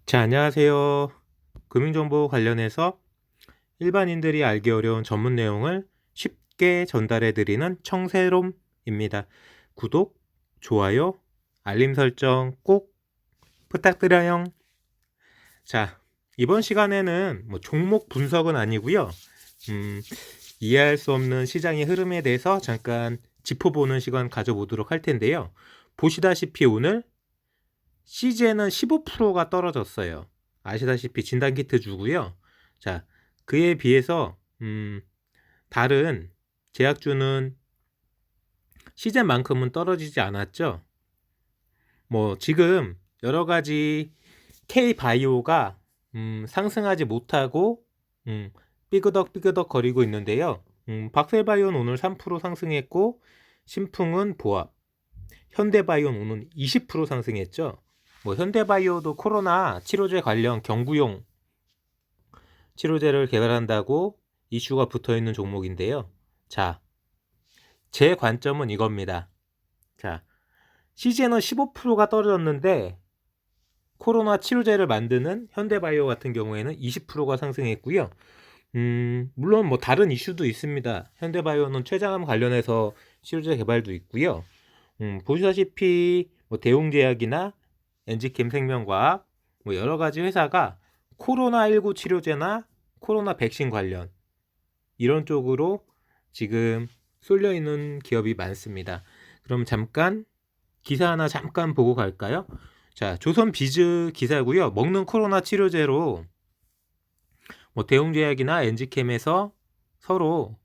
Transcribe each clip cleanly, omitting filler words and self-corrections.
자, 안녕하세요. 금융정보 관련해서 일반인들이 알기 어려운 전문 내용을 쉽게 전달해 드리는 청새롬입니다. 구독, 좋아요, 알림 설정 꼭 부탁드려요. 자, 이번 시간에는 종목 분석은 아니고요. 이해할 수 없는 시장의 흐름에 대해서 잠깐 짚어보는 시간 가져보도록 할 텐데요. 보시다시피 오늘 CJ는 15%가 떨어졌어요. 아시다시피 진단키트 주고요. 자, 그에 비해서 다른 제약주는 CJ만큼은 떨어지지 않았죠. 지금 여러 가지 K바이오가 상승하지 못하고 삐그덕 거리고 있는데요. 박셀바이오는 오늘 3% 상승했고, 신풍은 보합, 현대바이오는 오늘 20% 상승했죠. 현대바이오도 코로나 치료제 관련 경구용 치료제를 개발한다고 이슈가 붙어있는 종목인데요. 자, 제 관점은 이겁니다. 자, CJ는 15%가 떨어졌는데 코로나 치료제를 만드는 현대바이오 같은 경우에는 20%가 상승했고요. 물론 다른 이슈도 있습니다. 현대바이오는 췌장암 관련해서 치료제 개발도 있고요. 보시다시피 대웅제약이나 엔지캠 생명과학 여러 가지 회사가 코로나19 치료제나 코로나 백신 관련 이런 쪽으로 지금 쏠려 있는 기업이 많습니다. 그럼 잠깐 기사 하나 잠깐 보고 갈까요? 자, 조선비즈 기사고요. 먹는 코로나 치료제로 대웅제약이나 엔지캠에서 서로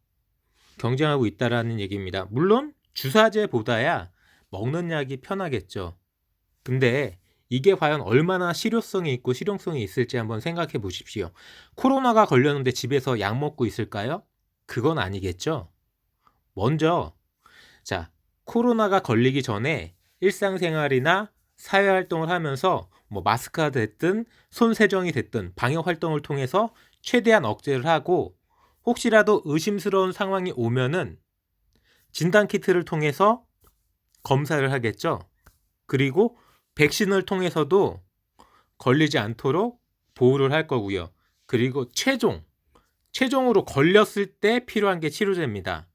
경쟁하고 있다라는 얘기입니다. 물론 주사제보다야 먹는 약이 편하겠죠. 근데 이게 과연 얼마나 실효성이 있고 실용성이 있을지 한번 생각해 보십시오. 코로나가 걸렸는데 집에서 약 먹고 있을까요? 그건 아니겠죠. 먼저 자, 코로나가 걸리기 전에 일상생활이나 사회활동을 하면서 마스크가 됐든 손 세정이 됐든 방역활동을 통해서 최대한 억제를 하고, 혹시라도 의심스러운 상황이 오면은 진단키트를 통해서 검사를 하겠죠. 그리고 백신을 통해서도 걸리지 않도록 보호를 할 거고요. 그리고 최종으로 걸렸을 때 필요한 게 치료제입니다.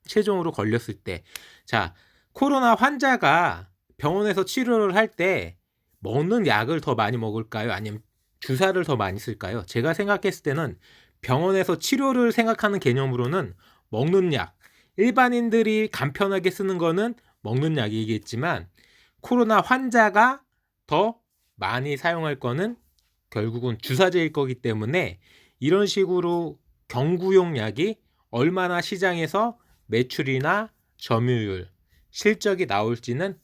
최종으로 걸렸을 때. 자, 코로나 환자가 병원에서 치료를 할 때 먹는 약을 더 많이 먹을까요? 아니면 주사를 더 많이 쓸까요? 제가 생각했을 때는 병원에서 치료를 생각하는 개념으로는 먹는 약, 일반인들이 간편하게 쓰는 거는 먹는 약이겠지만 코로나 환자가 더 많이 사용할 거는 결국은 주사제일 거기 때문에 이런 식으로 경구용 약이 얼마나 시장에서 매출이나 점유율, 실적이 나올지는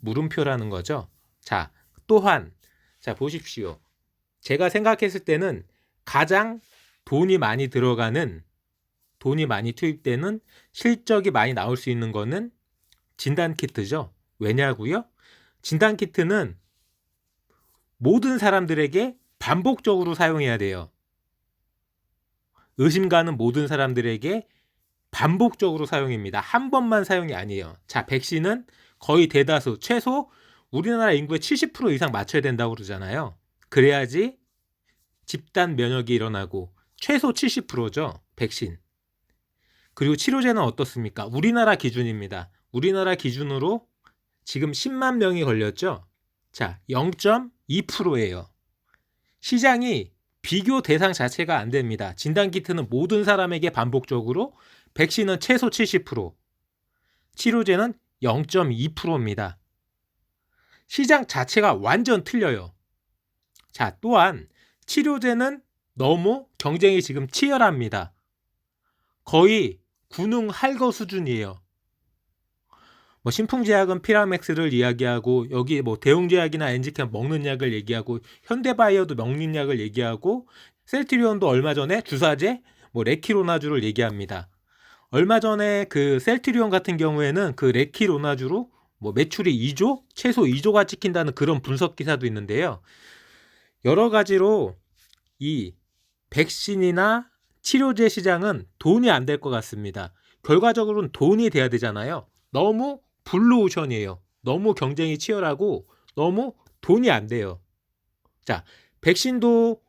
물음표라는 거죠. 자, 또한 자 보십시오. 제가 생각했을 때는 가장 돈이 많이 투입되는 실적이 많이 나올 수 있는 거는 진단키트죠. 왜냐고요? 진단키트는 모든 사람들에게 반복적으로 사용해야 돼요. 의심 가는 모든 사람들에게 반복적으로 사용입니다. 한 번만 사용이 아니에요. 자, 백신은 거의 대다수, 최소 우리나라 인구의 70% 이상 맞춰야 된다고 그러잖아요. 그래야지 집단 면역이 일어나고, 최소 70%죠, 백신. 그리고 치료제는 어떻습니까? 우리나라 기준입니다. 우리나라 기준으로 지금 10만 명이 걸렸죠? 자, 0.2%예요. 시장이 비교 대상 자체가 안 됩니다. 진단키트는 모든 사람에게 반복적으로, 백신은 최소 70%, 치료제는 0.2%입니다. 시장 자체가 완전 틀려요. 자, 또한 치료제는 너무 경쟁이 지금 치열합니다. 거의 군웅 할거 수준이에요. 신풍제약은 피라맥스를 이야기하고, 여기 대웅제약이나 엔지캠 먹는 약을 얘기하고, 현대바이오도 먹는 약을 얘기하고, 셀트리온도 얼마 전에 주사제 레키로나주를 얘기합니다. 얼마 전에 그 셀트리온 같은 경우에는 그 레키로나주로 매출이 2조, 최소 2조가 찍힌다는 그런 분석 기사도 있는데요. 여러 가지로 이 백신이나 치료제 시장은 돈이 안 될 것 같습니다. 결과적으로는 돈이 돼야 되잖아요. 너무 블루오션이에요. 너무 경쟁이 치열하고 너무 돈이 안 돼요. 자, 백신도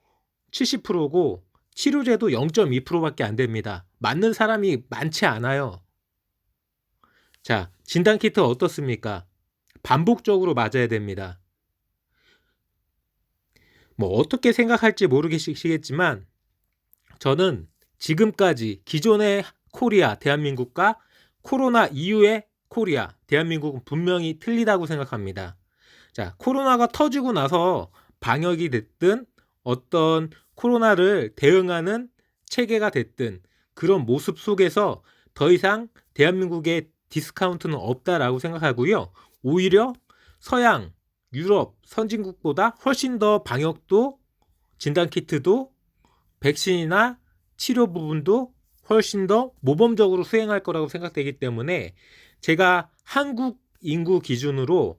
70%고 치료제도 0.2%밖에 안 됩니다. 맞는 사람이 많지 않아요. 자, 진단키트 어떻습니까? 반복적으로 맞아야 됩니다. 뭐 어떻게 생각할지 모르겠지만 저는 지금까지 기존의 코리아, 대한민국과 코로나 이후의 코리아, 대한민국은 분명히 틀리다고 생각합니다. 자, 코로나가 터지고 나서 방역이 됐든 어떤 코로나를 대응하는 체계가 됐든 그런 모습 속에서 더 이상 대한민국의 디스카운트는 없다라고 생각하고요. 오히려 서양, 유럽, 선진국보다 훨씬 더 방역도, 진단키트도, 백신이나 치료 부분도 훨씬 더 모범적으로 수행할 거라고 생각되기 때문에 제가 한국 인구 기준으로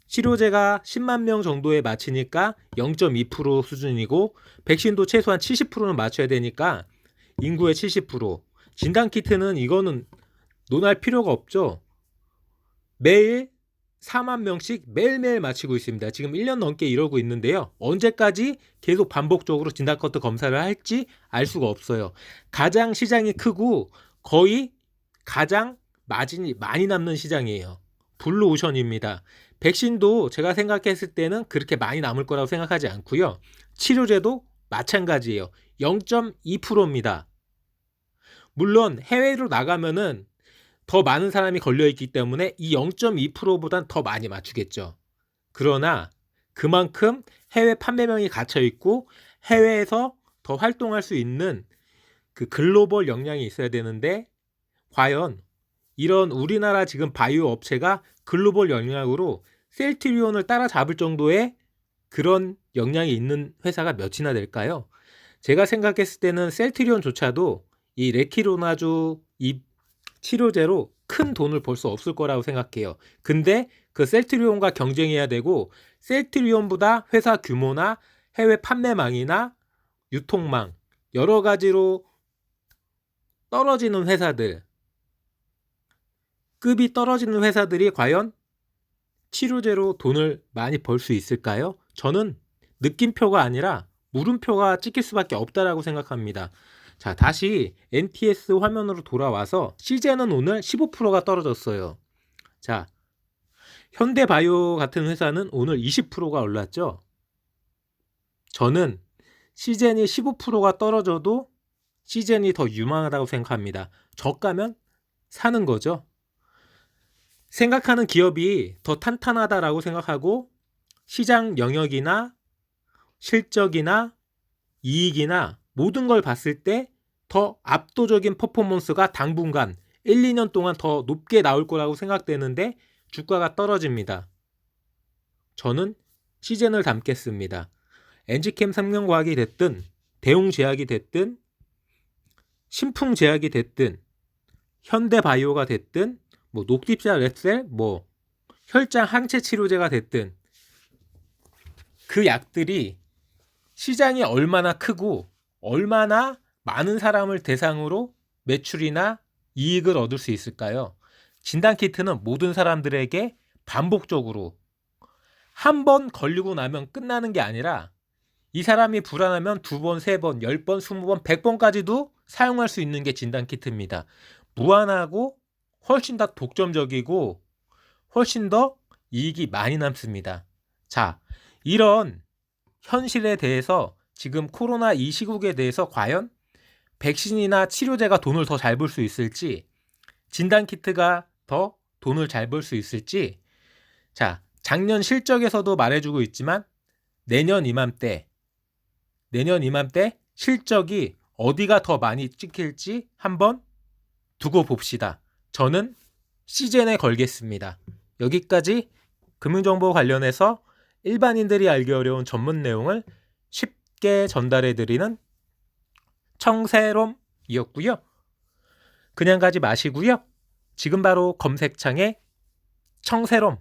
치료제가 10만 명 정도에 맞추니까 0.2% 수준이고 백신도 최소한 70%는 맞춰야 되니까 인구의 70%. 진단키트는 이거는 논할 필요가 없죠. 매일 4만 명씩 매일매일 맞히고 있습니다. 지금 1년 넘게 이러고 있는데요. 언제까지 계속 반복적으로 진단키트 검사를 할지 알 수가 없어요. 가장 시장이 크고 거의 가장 마진이 많이 남는 시장이에요. 블루오션입니다. 백신도 제가 생각했을 때는 그렇게 많이 남을 거라고 생각하지 않고요. 치료제도 마찬가지예요. 0.2%입니다. 물론 해외로 나가면은 더 많은 사람이 걸려있기 때문에 이 0.2%보단 더 많이 맞추겠죠. 그러나 그만큼 해외 판매명이 갇혀있고 해외에서 더 활동할 수 있는 그 글로벌 역량이 있어야 되는데 과연 이런 우리나라 지금 바이오 업체가 글로벌 역량으로 셀트리온을 따라잡을 정도의 그런 역량이 있는 회사가 몇이나 될까요? 제가 생각했을 때는 셀트리온조차도 이 레키로나주 이 치료제로 큰 돈을 벌 수 없을 거라고 생각해요. 근데 그 셀트리온과 경쟁해야 되고 셀트리온보다 회사 규모나 해외 판매망이나 유통망 여러 가지로 떨어지는 회사들, 급이 떨어지는 회사들이 과연 치료제로 돈을 많이 벌 수 있을까요? 저는 느낌표가 아니라 물음표가 찍힐 수밖에 없다라고 생각합니다. 자, 다시 NTS 화면으로 돌아와서 시제는 오늘 15%가 떨어졌어요. 자, 현대바이오 같은 회사는 오늘 20%가 올랐죠. 저는 시젠이 15%가 떨어져도 시젠이 더 유망하다고 생각합니다. 저가면 사는 거죠. 생각하는 기업이 더 탄탄하다라고 생각하고 시장 영역이나 실적이나 이익이나 모든 걸 봤을 때 더 압도적인 퍼포먼스가 당분간 1, 2년 동안 더 높게 나올 거라고 생각되는데 주가가 떨어집니다. 저는 시젠을 담겠습니다. 엔지캠 삼성과학이 됐든 대웅제약이 됐든 신풍제약이 됐든 현대바이오가 됐든 뭐 녹tip자 랩셀 뭐 혈장 항체 치료제가 됐든 그 약들이 시장이 얼마나 크고 얼마나 많은 사람을 대상으로 매출이나 이익을 얻을 수 있을까요? 진단키트는 모든 사람들에게 반복적으로 한 번 걸리고 나면 끝나는 게 아니라 이 사람이 불안하면 2번, 3번, 10번, 20번, 100번까지도 사용할 수 있는 게 진단키트입니다. 무한하고 훨씬 더 독점적이고 훨씬 더 이익이 많이 남습니다. 자, 이런 현실에 대해서 지금 코로나 이 시국에 대해서 과연 백신이나 치료제가 돈을 더 잘 벌 수 있을지 진단키트가 더 돈을 잘 벌 수 있을지 자, 작년 실적에서도 말해주고 있지만 내년 이맘때 실적이 어디가 더 많이 찍힐지 한번 두고 봅시다. 저는 시젠에 걸겠습니다. 여기까지 금융정보 관련해서 일반인들이 알기 어려운 전문 내용을 쉽게 전달해드리는 청새롬이었고요. 그냥 가지 마시고요. 지금 바로 검색창에 청새롬